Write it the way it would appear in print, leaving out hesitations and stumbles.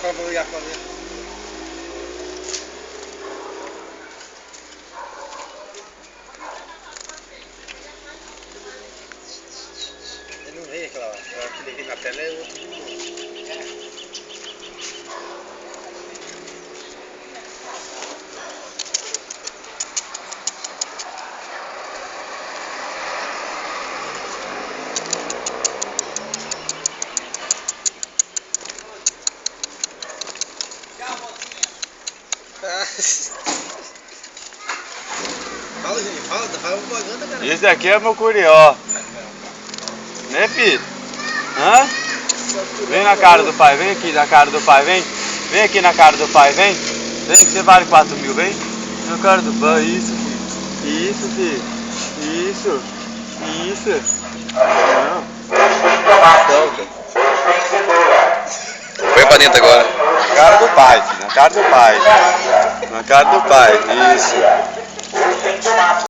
Vou ligar para ver. Eu não veio aquela hora. O que liguei na tela é o outro de novo. Fala, gente, fala propaganda, cara. Esse daqui é meu curió. Né, filho? Hã? Vem na cara do pai, vem aqui na cara do pai, vem. Vem aqui na cara do pai, vem. Vem que você vale 4 mil, vem. Na cara do pai, isso, filho. Isso, filho. Isso. Isso. Não. Solta. Põe pra dentro agora. Na cara do pai, filho. Na cara do pai. Na cara do pai. Isso.